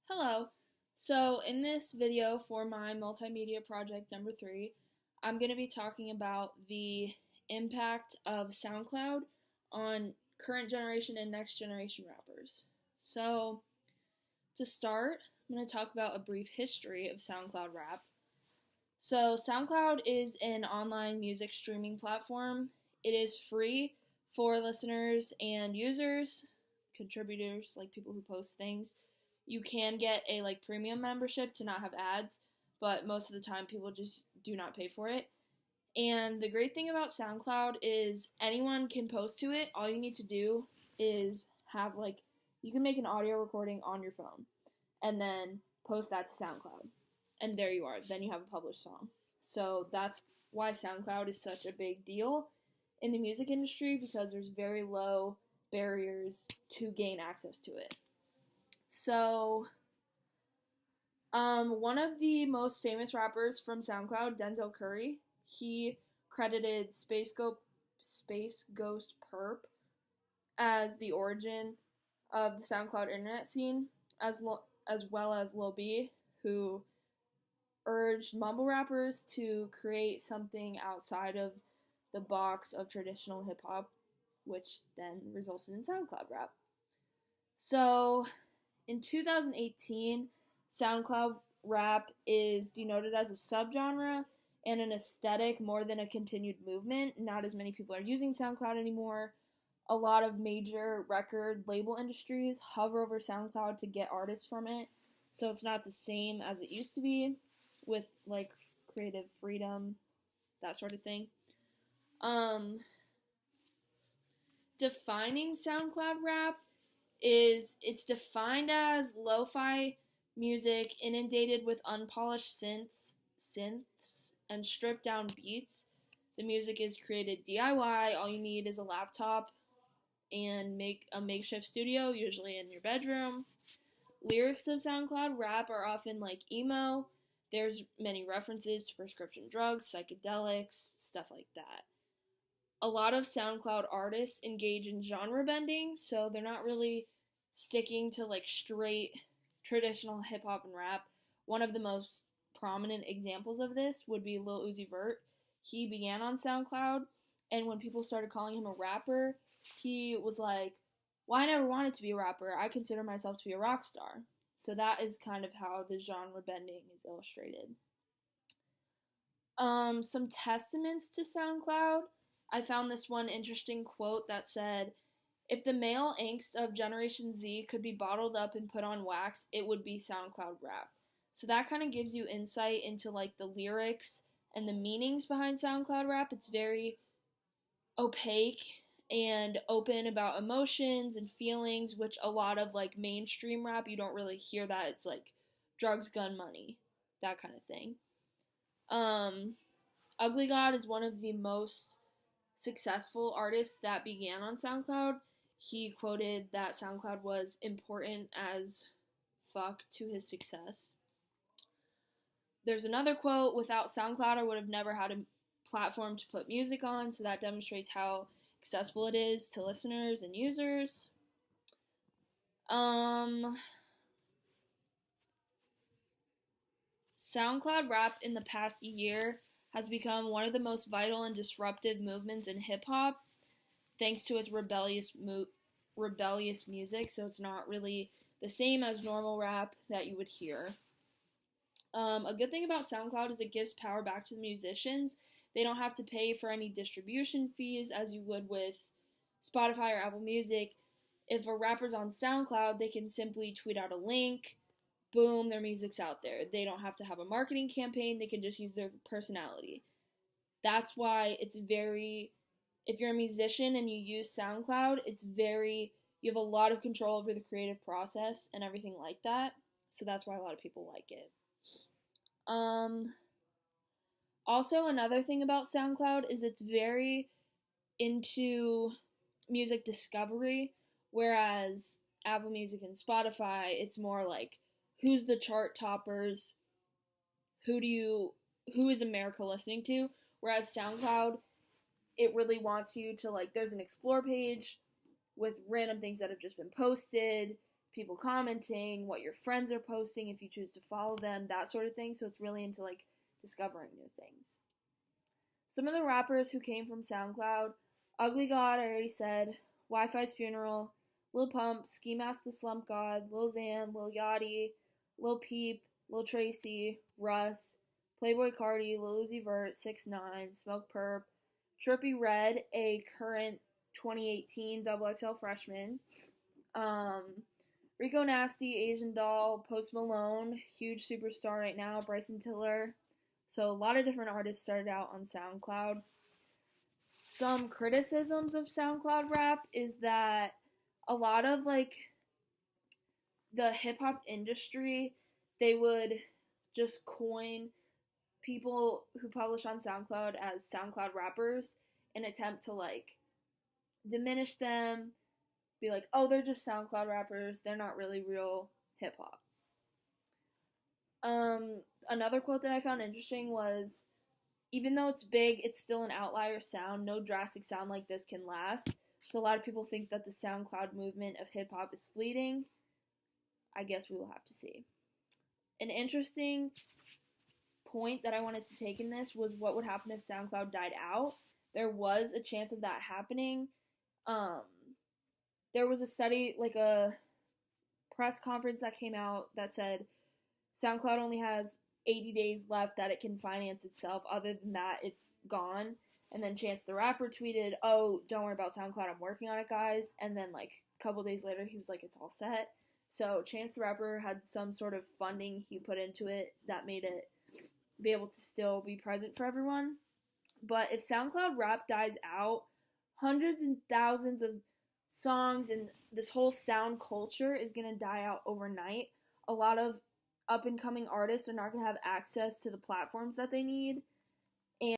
Hello. So in this video for my multimedia project number 3, I'm going to be talking about the impact of SoundCloud on current generation and next generation rappers. So to start, I'm going to talk about a brief history of SoundCloud rap. So SoundCloud is an online music streaming platform. It is free for listeners and users, contributors, like people who post things. You can get a premium membership to not have ads, but most of the time people just do not pay for it. And the great thing about SoundCloud is anyone can post to it. All you need to do is have you can make an audio recording on your phone and then post that to SoundCloud. And there you are. Then you have a published song. So that's why SoundCloud is such a big deal in the music industry, because there's very low barriers to gain access to it. So, one of the most famous rappers from SoundCloud, Denzel Curry, he credited Space Ghost Perp as the origin of the SoundCloud internet scene, as well as Lil B, who urged mumble rappers to create something outside of the box of traditional hip hop, which then resulted in SoundCloud rap. So, in 2018, SoundCloud rap is denoted as a subgenre and an aesthetic more than a continued movement. Not as many people are using SoundCloud anymore. A lot of major record label industries hover over SoundCloud to get artists from it, so it's not the same as it used to be with creative freedom, that sort of thing. Defining SoundCloud rap is it's defined as lo-fi music inundated with unpolished synths and stripped down beats. The music is created DIY. All you need is a laptop and make a makeshift studio, usually in your bedroom. Lyrics of SoundCloud rap are often emo. There's many references to prescription drugs, psychedelics, stuff like that. A lot of SoundCloud artists engage in genre bending, so they're not really sticking to straight traditional hip hop and rap. One of the most prominent examples of this would be Lil Uzi Vert. He began on SoundCloud, and when people started calling him a rapper, he was like, well, I never wanted to be a rapper. I consider myself to be a rock star. So that is kind of how the genre bending is illustrated. Some testaments to SoundCloud. I found this one interesting quote that said, if the male angst of Generation Z could be bottled up and put on wax, it would be SoundCloud rap. So that kind of gives you insight into the lyrics and the meanings behind SoundCloud rap. It's very opaque and open about emotions and feelings, which a lot of mainstream rap, you don't really hear that. It's drugs, gun, money, that kind of thing. Ugly God is one of the most successful artists that began on SoundCloud. He quoted that SoundCloud was important as fuck to his success. There's another quote, without SoundCloud I would have never had a platform to put music on, so that demonstrates how accessible it is to listeners and users. SoundCloud rap in the past year has become one of the most vital and disruptive movements in hip-hop, thanks to its rebellious music, so it's not really the same as normal rap that you would hear. A good thing about SoundCloud is it gives power back to the musicians. They don't have to pay for any distribution fees as you would with Spotify or Apple Music. If a rapper's on SoundCloud, they can simply tweet out a link, boom, their music's out there. They don't have to have a marketing campaign, they can just use their personality. That's why if you're a musician and you use SoundCloud, you have a lot of control over the creative process and everything like that. So that's why a lot of people like it. Also, another thing about SoundCloud is it's very into music discovery, whereas Apple Music and Spotify, it's more who's the chart toppers, who is America listening to, whereas SoundCloud, it really wants you to there's an explore page with random things that have just been posted, people commenting, what your friends are posting if you choose to follow them, that sort of thing. So it's really into like discovering new things. Some of the rappers who came from SoundCloud: Ugly God, I already said, Wi-Fi's Funeral, Lil Pump, Ski Mask the Slump God, Lil Xan, Lil Yachty, Lil Peep, Lil Tracy, Russ, Playboy Cardi, Lil Uzi Vert, 6ix9ine, Smoke Perp, Trippie Redd, a current 2018 XXL freshman, Rico Nasty, Asian Doll, Post Malone, huge superstar right now, Bryson Tiller. So a lot of different artists started out on SoundCloud. Some criticisms of SoundCloud rap is that a lot of like the hip hop industry, they would just coin people who publish on SoundCloud as SoundCloud rappers in an attempt to like diminish them, be like, oh, they're just SoundCloud rappers, they're not really real hip hop. Another quote that I found interesting was, even though it's big, it's still an outlier sound. No drastic sound like this can last. So a lot of people think that the SoundCloud movement of hip hop is fleeting. I guess we will have to see. An interesting point that I wanted to take in this was what would happen if SoundCloud died out. There was a chance of that happening. There was a study, like a press conference that came out that said SoundCloud only has 80 days left that it can finance itself. Other than that, it's gone. And then Chance the Rapper tweeted, oh, don't worry about SoundCloud, I'm working on it, guys. And then like a couple days later, he was like, it's all set. So Chance the Rapper had some sort of funding he put into it that made it be able to still be present for everyone. But if SoundCloud rap dies out, hundreds and thousands of songs and this whole sound culture is going to die out overnight. A lot of up-and-coming artists are not going to have access to the platforms that they need.